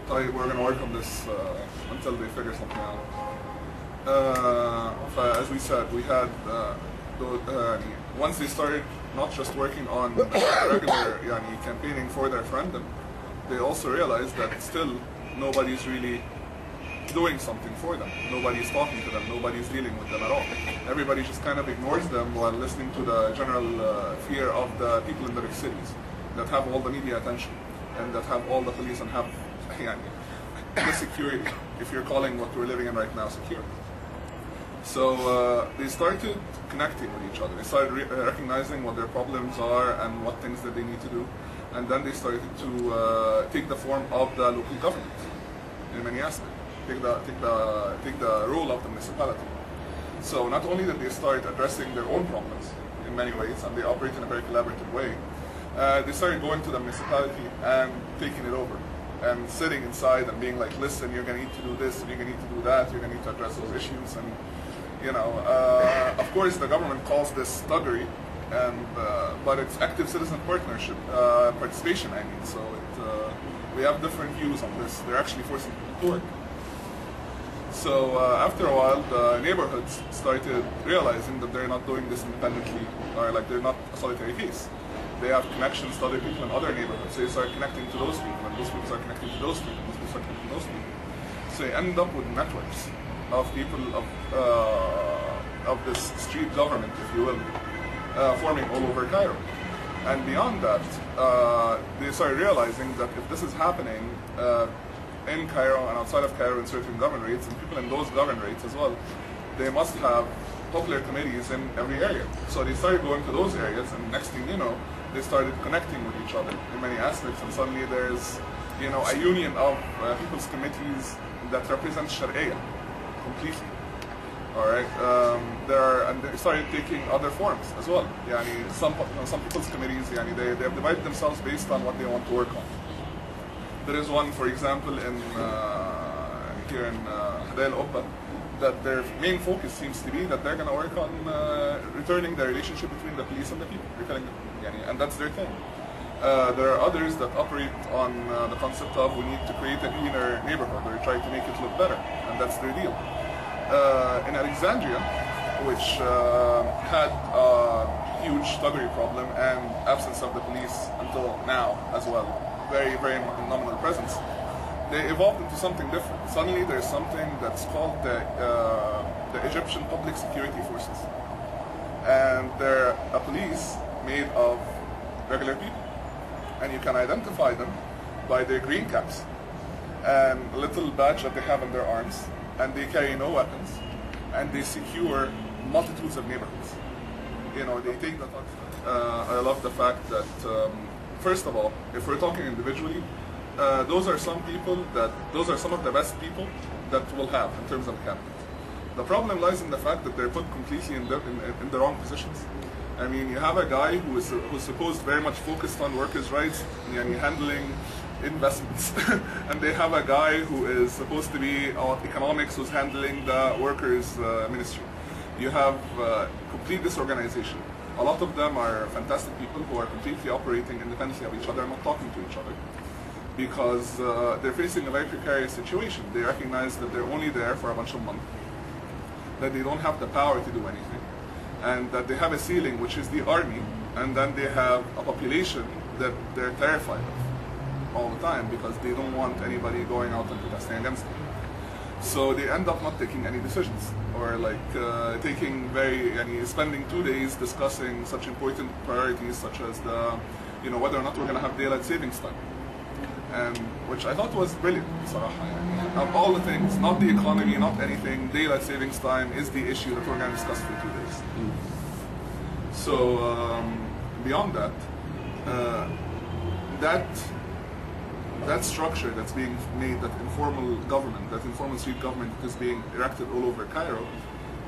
we're going to work on this until they figure something out. As we said, we had once they started not just working on regular campaigning for their referendum, they also realized that still nobody's really doing something for them. Nobody's talking to them. Nobody's dealing with them at all. Everybody just kind of ignores them while listening to the general fear of the people in the big cities that have all the media attention and that have all the police and have the security, if you're calling what we're living in right now secure. So they started connecting with each other. They started recognizing what their problems are and what things that they need to do. And then they started to take the form of the local government in many aspects. Take the role of the municipality. So not only did they start addressing their own problems in many ways, and they operate in a very collaborative way, they started going to the municipality and taking it over, and sitting inside and being like, listen, you're going to need to do this, and you're going to need to do that, you're going to need to address those issues, and of course the government calls this thuggery, and but it's active citizen partnership, participation, I mean. So we have different views on this. They're actually forcing people to work. So after a while, the neighborhoods started realizing that they're not doing this independently, or like they're not a solitary case. They have connections to other people in other neighborhoods. So they start connecting to those people, and those people start connecting to those people, and those people start connecting to those people. So you end up with networks of people of this street government, if you will, forming all over Cairo. And beyond that, they started realizing that if this is happening in Cairo and outside of Cairo in certain governorates, and people in those governorates as well, they must have popular committees in every area. So they started going to those areas, and next thing you know, they started connecting with each other in many aspects, and suddenly there's a union of people's committees that represent Sharia completely. Alright, and they started taking other forms as well. Some people's committees, they have divided themselves based on what they want to work on. There is one, for example, here in Heliopolis, that their main focus seems to be that they're going to work on returning the relationship between the police and the people, and that's their thing. There are others that operate on the concept of we need to create a cleaner neighborhood, or try to make it look better, and that's their deal. In Alexandria, which had a huge thuggery problem and absence of the police until now as well, very, very nominal presence, they evolved into something different. Suddenly there's something that's called the Egyptian Public Security Forces. And they're a police made of regular people. And you can identify them by their green caps and a little badge that they have on their arms. And they carry no weapons. And they secure multitudes of neighborhoods. They take that. I love the fact that first of all, if we're talking individually, those are some of the best people that we'll have in terms of cabinet. The problem lies in the fact that they're put completely in the wrong positions. I mean, you have a guy who's supposed very much focused on workers' rights, handling investments, and they have a guy who is supposed to be on economics, who's handling the workers' ministry. You have complete disorganization. A lot of them are fantastic people who are completely operating independently of each other and not talking to each other, because they're facing a very precarious situation. They recognize that they're only there for a bunch of months, that they don't have the power to do anything, and that they have a ceiling, which is the army, and then they have a population that they're terrified of all the time because they don't want anybody going out and protesting against them. So they end up not taking any decisions, or spending 2 days discussing such important priorities such as whether or not we're going to have daylight savings time, and which I thought was brilliant. Of all the things, not the economy, not anything, daylight savings time is the issue that we're going to discuss for 2 days. So beyond that, that structure that's being made, that informal government, that informal street government is being erected all over Cairo,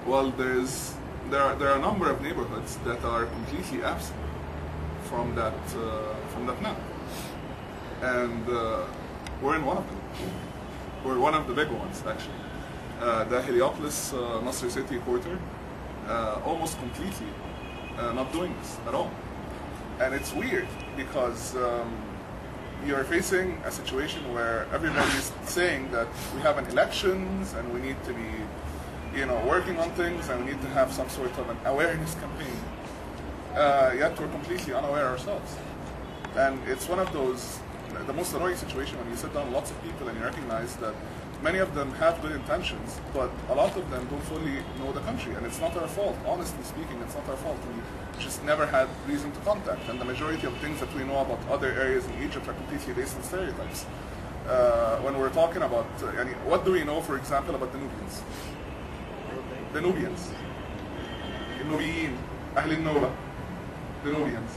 well, there are a number of neighborhoods that are completely absent from that map, and we're in one of them. We're one of the big ones, actually. The Heliopolis, Nasr City quarter, almost completely not doing this at all, and it's weird because you're facing a situation where everybody's saying that we have an elections and we need to be, working on things and we need to have some sort of an awareness campaign. Yet we're completely unaware ourselves. And it's one of those, the most annoying situation when you sit down with lots of people and you recognize that many of them have good intentions, but a lot of them don't fully know the country, and it's not our fault. Honestly speaking, it's not our fault. We just never had reason to contact, and the majority of things that we know about other areas in Egypt are completely based on stereotypes. When we're talking about, what do we know, for example, about the Nubians? The Nubians. Nubiyin, Ahl al-Noba. The Nubians.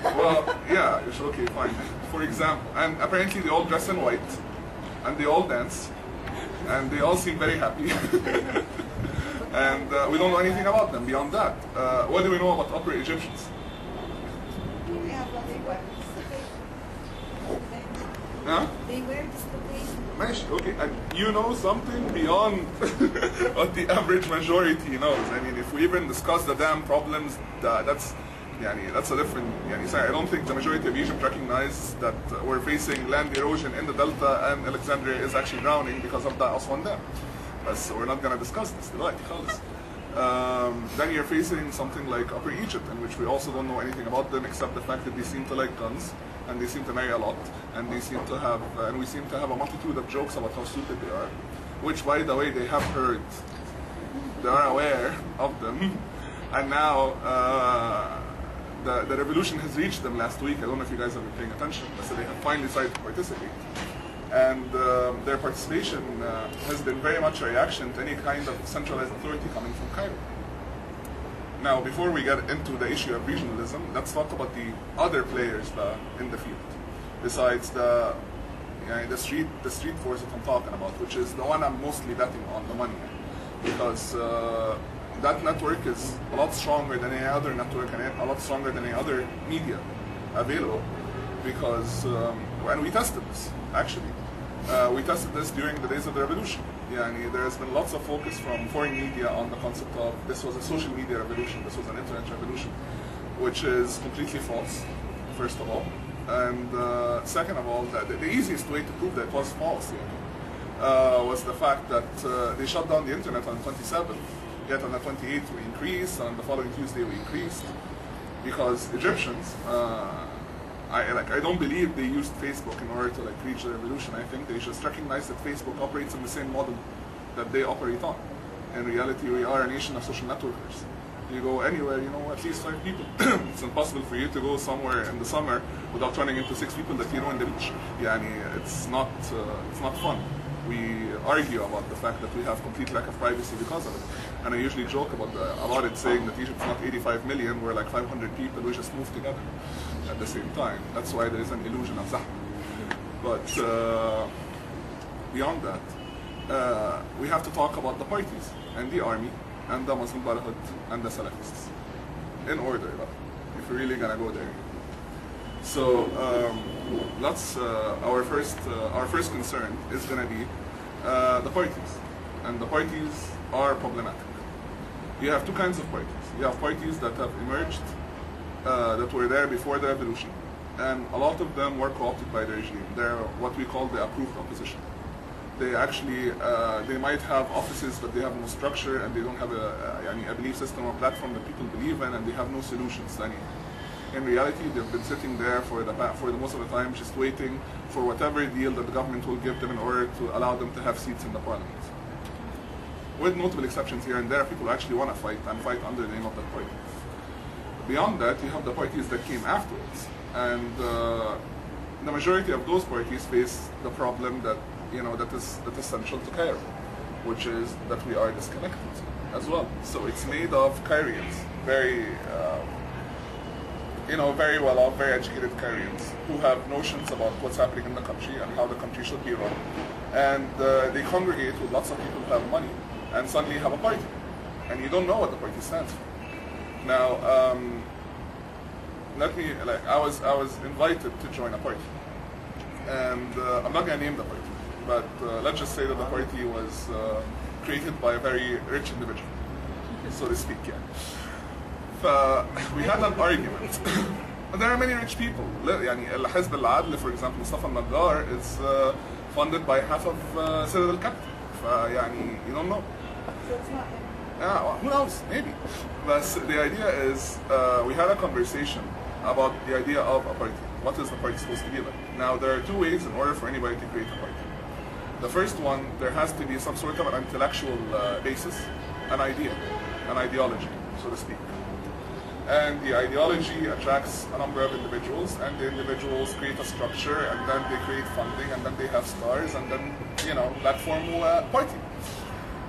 Well, yeah, okay, fine. For example, and apparently they all dress in white, and they all dance, and they all seem very happy. And we don't know anything about them beyond that. What do we know about Upper Egyptians? Huh? They wear dislocation. Okay, and you know something beyond what the average majority knows. I mean, if we even discuss the damn problems, that's a different. I don't think the majority of Egypt recognize that we're facing land erosion in the delta and Alexandria is actually drowning because of the Aswan Dam. So we're not going to discuss this delight. Then you're facing something like Upper Egypt, in which we also don't know anything about them except the fact that they seem to like guns, and they seem to marry a lot, and they seem to have, and we seem to have a multitude of jokes about how stupid they are, which, by the way, they have heard. They are aware of them, and now the revolution has reached them last week. I don't know if you guys have been paying attention, but so they have finally decided to participate. And their participation has been very much a reaction to any kind of centralized authority coming from Cairo. Now, before we get into the issue of regionalism, let's talk about the other players in the field, besides the street force that I'm talking about, which is the one I'm mostly betting on, the money, because that network is a lot stronger than any other network and a lot stronger than any other media available, because, and we tested this, actually. We tested this during the days of the revolution. There has been lots of focus from foreign media on the concept of this was a social media revolution, this was an internet revolution, which is completely false, first of all. And second of all, the easiest way to prove that it was false was the fact that they shut down the internet on the 27th, yet on the 28th we increased, and on the following Tuesday we increased, because Egyptians, I don't believe they used Facebook in order to reach the revolution. I think they just recognize that Facebook operates on the same model that they operate on. In reality, we are a nation of social networkers. You go anywhere, at least 5 people. It's impossible for you to go somewhere in the summer without running into 6 people that you know in the beach. It's not fun. We argue about the fact that we have complete lack of privacy because of it. And I usually joke about it, saying that Egypt's not 85 million, we're like 500 people, we just move together at the same time. That's why there is an illusion of zahma. But beyond that, we have to talk about the parties, and the army, and the Muslim Brotherhood, and the Salafists. In order, if we're really gonna go there. So let's our first concern is gonna be the parties, and the parties are problematic. You have 2 kinds of parties. You have parties that have emerged that were there before the revolution, and a lot of them were co-opted by the regime. They're what we call the approved opposition. They actually they might have offices, but they have no structure, and they don't have a belief system or platform that people believe in, and they have no solutions to any. In reality, they've been sitting there for the most of the time, just waiting for whatever deal that the government will give them in order to allow them to have seats in the parliament. With notable exceptions here and there, people actually want to fight and fight under the name of that party. Beyond that, you have the parties that came afterwards, and the majority of those parties face the problem that that is central to Cairo, which is that we are disconnected as well. So it's made of Caireans, very very well off, very educated Caireans who have notions about what's happening in the country and how the country should be run, and they congregate with lots of people who have money, and suddenly have a party, and you don't know what the party stands for. Now, I was invited to join a party, and I'm not going to name the party, but let's just say that the party was created by a very rich individual, so to speak. We had an argument there are many rich people. يعني الحزب العدل, for example, Mustafa al-Naggar is funded by half of Citadel Capital. فيعني you don't know. So it's not him. Yeah, well, who knows? Maybe. But the idea is, we had a conversation about the idea of a party. What is the party supposed to be like? Now, there are two ways in order for anybody to create a party. The first one, there has to be some sort of an intellectual basis, an idea, an ideology, so to speak. And the ideology attracts a number of individuals, and the individuals create a structure, and then they create funding, and then they have stars, and then, you know, that form a party.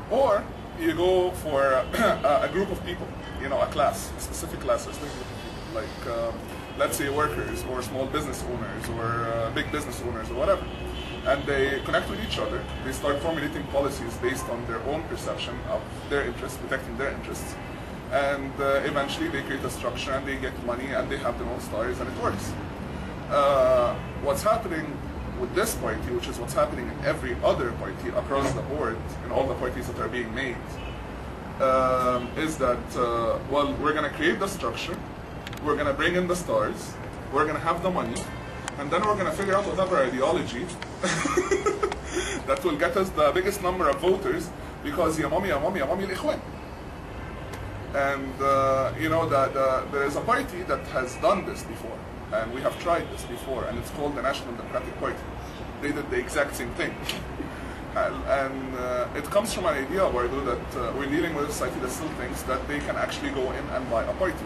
Or you go for a group of people, you know, a class, a specific class, a specific group of people, like, let's say workers, or small business owners, or big business owners, or whatever. And they connect with each other, they start formulating policies based on their own perception of their interests, protecting their interests. And eventually they create a structure and they get money and they have their own stars and it works. What's happening with this party, which is what's happening in every other party across the board, in all the parties that are being made, is that, well, we're going to create the structure, we're going to bring in the stars, we're going to have the money, and then we're going to figure out whatever ideology that will get us the biggest number of voters, because ya mommy, al-ikhwan. And you know that there is a party that has done this before, and we have tried this before, and it's called the National Democratic Party. They did the exact same thing. And it comes from an idea, Bardo, that we're dealing with a society that still thinks that they can actually go in and buy a party.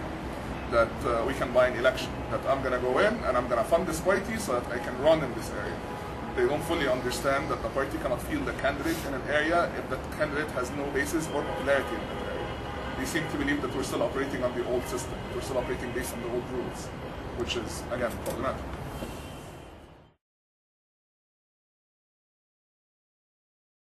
That we can buy an election. That I'm going to go in and I'm going to fund this party so that I can run in this area. They don't fully understand that the party cannot field a candidate in an area if that candidate has no basis or popularity in that area. They seem to believe that we're still operating on the old system. We're still operating based on the old rules, which is, again, problematic.